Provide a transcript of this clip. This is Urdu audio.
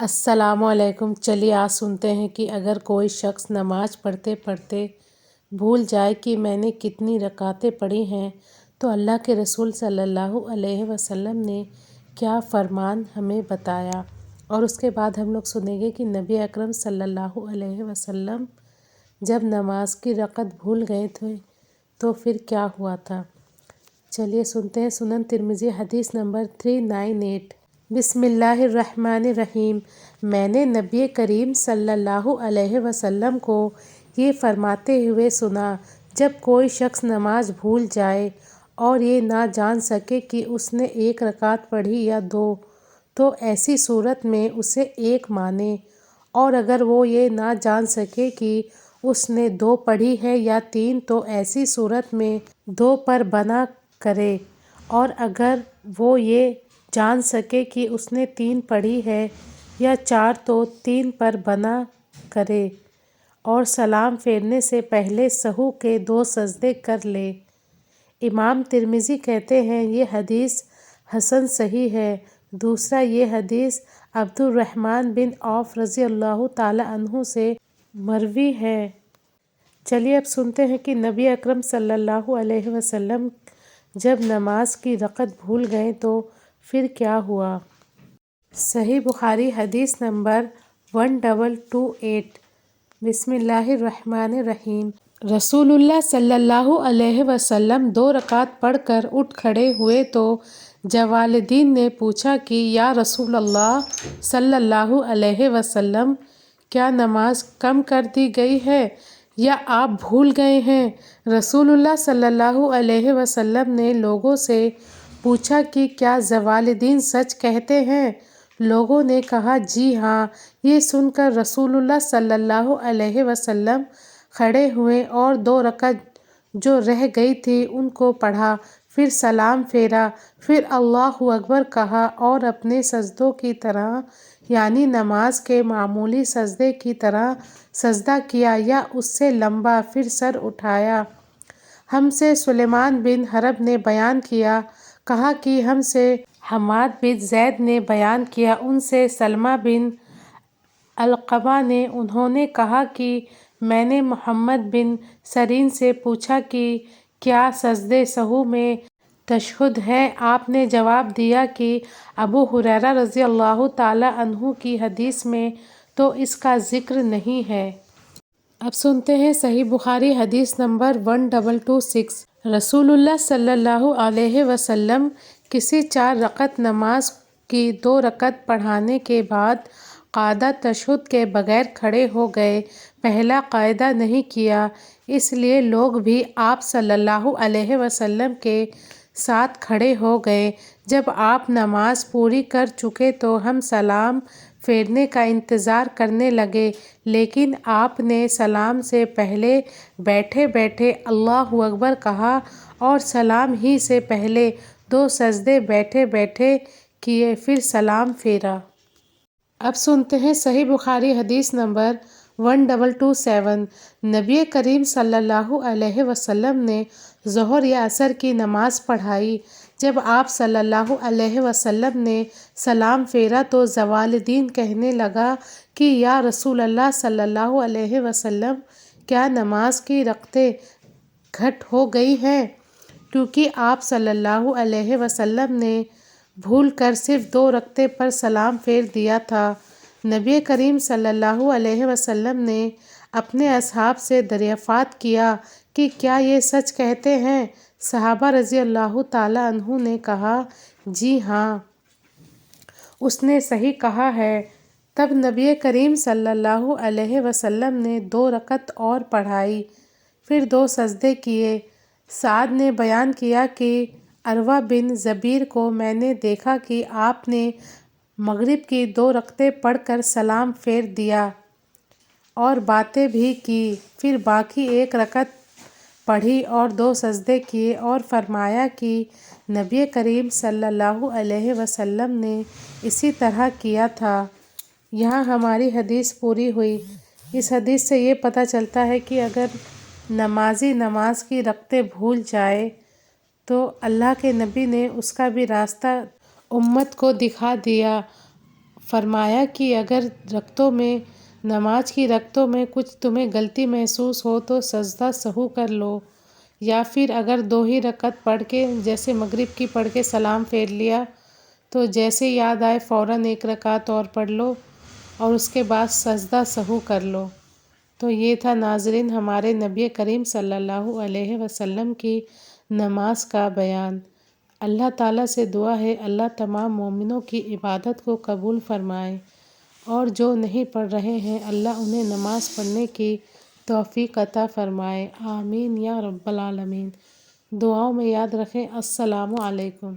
السلام علیکم۔ چلیے آج سنتے ہیں کہ اگر کوئی شخص نماز پڑھتے پڑھتے بھول جائے کہ میں نے کتنی رکعتیں پڑھی ہیں تو اللہ کے رسول صلی اللہ علیہ وسلم نے کیا فرمان ہمیں بتایا، اور اس کے بعد ہم لوگ سنیں گے کہ نبی اکرم صلی اللہ علیہ وسلم جب نماز کی رکعت بھول گئے تھے تو پھر کیا ہوا تھا۔ چلیے سنتے ہیں۔ سنن ترمذی حدیث نمبر 398۔ بسم اللہ الرحمن الرحیم۔ میں نے نبی کریم صلی اللہ علیہ وسلم کو یہ فرماتے ہوئے سنا، جب کوئی شخص نماز بھول جائے اور یہ نہ جان سکے کہ اس نے 1 رکعت پڑھی یا 2، تو ایسی صورت میں اسے 1 مانے، اور اگر وہ یہ نہ جان سکے کہ اس نے 2 پڑھی ہے یا 3 تو ایسی صورت میں 2 پر بنا کرے، اور اگر وہ یہ جان سکے کہ اس نے 3 پڑھی ہے یا 4 تو 3 پر بنا کرے، اور سلام پھیرنے سے پہلے سہو کے 2 سجدے کر لے۔ امام ترمذی کہتے ہیں یہ حدیث حسن صحیح ہے۔ دوسرا، یہ حدیث عبد الرحمن بن عوف رضی اللہ تعالی عنہ سے مروی ہے۔ چلیے اب سنتے ہیں کہ نبی اکرم صلی اللہ علیہ وسلم جب نماز کی رکعت بھول گئے تو پھر کیا ہوا۔ صحیح بخاری حدیث نمبر 1228۔ بسم اللہ الرحمن الرحیم۔ رسول اللہ صلی اللہ علیہ وسلم 2 رکعت پڑھ کر اٹھ کھڑے ہوئے تو جوالدین نے پوچھا کہ یا رسول اللہ صلی اللہ علیہ وسلم، کیا نماز کم کر دی گئی ہے یا آپ بھول گئے ہیں؟ رسول اللہ صلی اللہ علیہ وسلم نے لوگوں سے پوچھا کہ کیا جوالدین سچ کہتے ہیں؟ لوگوں نے کہا جی ہاں۔ یہ سن کر رسول اللہ صلی اللہ علیہ وسلم کھڑے ہوئے اور 2 رکعت جو رہ گئی تھی ان کو پڑھا، پھر سلام پھیرا، پھر اللہ اکبر کہا اور اپنے سجدوں کی طرح یعنی نماز کے معمولی سجدے کی طرح سجدہ کیا یا اس سے لمبا، پھر سر اٹھایا۔ ہم سے سلیمان بن حرب نے بیان کیا، کہا کہ ہم سے حماد بن زید نے بیان کیا، ان سے سلمہ بن علقمہ نے، انہوں نے کہا کہ میں نے محمد بن سیرین سے پوچھا کہ کیا سجدہ سہو میں تشہد ہے؟ آپ نے جواب دیا کہ ابو ہریرہ رضی اللہ تعالی عنہ کی حدیث میں تو اس کا ذکر نہیں ہے۔ اب سنتے ہیں صحیح بخاری حدیث نمبر 1226۔ رسول اللہ صلی اللہ علیہ وسلم کسی 4 رکعت نماز کی 2 رکعت پڑھانے کے بعد قاعدہ تشہد کے بغیر کھڑے ہو گئے۔ پہلا قاعدہ نہیں کیا، اس لیے لوگ بھی آپ صلی اللہ علیہ وسلم کے ساتھ کھڑے ہو گئے۔ جب آپ نماز پوری کر چکے تو ہم سلام پھیرنے کا انتظار کرنے لگے، لیکن آپ نے سلام سے پہلے بیٹھے بیٹھے اللہ اکبر کہا اور سلام ہی سے پہلے 2 سجدے بیٹھے بیٹھے کیے، پھر سلام پھیرا۔ اب سنتے ہیں صحیح بخاری حدیث نمبر 1227۔ نبی کریم صلی اللہ علیہ وسلم نے ظہر یا عصر کی نماز پڑھائی۔ جب آپ صلی اللہ علیہ وسلم نے سلام پھیرا تو جوالدین کہنے لگا کہ یا رسول اللہ صلی اللہ علیہ وسلم، کیا نماز کی رکعتیں گھٹ ہو گئی ہیں؟ کیونکہ آپ صلی اللہ علیہ وسلم نے بھول کر صرف 2 رکعتیں پر سلام پھیر دیا تھا۔ نبی کریم صلی اللہ علیہ وسلم نے اپنے اصحاب سے دریافت کیا کہ کیا یہ سچ کہتے ہیں؟ صحابہ رضی اللہ تعالی عنہ نے کہا جی ہاں، اس نے صحیح کہا ہے۔ تب نبی کریم صلی اللہ علیہ وسلم نے 2 رکعت اور پڑھائی، پھر 2 سجدے کیے۔ سعد نے بیان کیا کہ عروہ بن زبیر کو میں نے دیکھا کہ آپ نے مغرب کی 2 رکعتیں پڑھ کر سلام پھیر دیا اور باتیں بھی کی، پھر باقی 1 رکعت پڑھی اور 2 سجدے کیے، اور فرمایا کہ نبی کریم صلی اللہ علیہ وسلم نے اسی طرح کیا تھا۔ یہاں ہماری حدیث پوری ہوئی۔ اس حدیث سے یہ پتہ چلتا ہے کہ اگر نمازی نماز کی رکعتیں بھول جائے تو اللہ کے نبی نے اس کا بھی راستہ امت کو دکھا دیا، فرمایا کہ اگر نماز کی رکعتوں میں کچھ تمہیں غلطی محسوس ہو تو سجدہ سہو کر لو، یا پھر اگر 2 ہی رکعت پڑھ کے جیسے مغرب کی پڑھ کے سلام پھیر لیا تو جیسے یاد آئے فوراً 1 رکعت اور پڑھ لو اور اس کے بعد سجدہ سہو کر لو۔ تو یہ تھا ناظرین ہمارے نبی کریم صلی اللہ علیہ وسلم کی نماز کا بیان۔ اللہ تعالیٰ سے دعا ہے اللہ تمام مومنوں کی عبادت کو قبول فرمائے، اور جو نہیں پڑھ رہے ہیں اللہ انہیں نماز پڑھنے کی توفیق عطا فرمائے، آمین یا رب العالمین۔ دعاؤں میں یاد رکھیں۔ السلام علیکم۔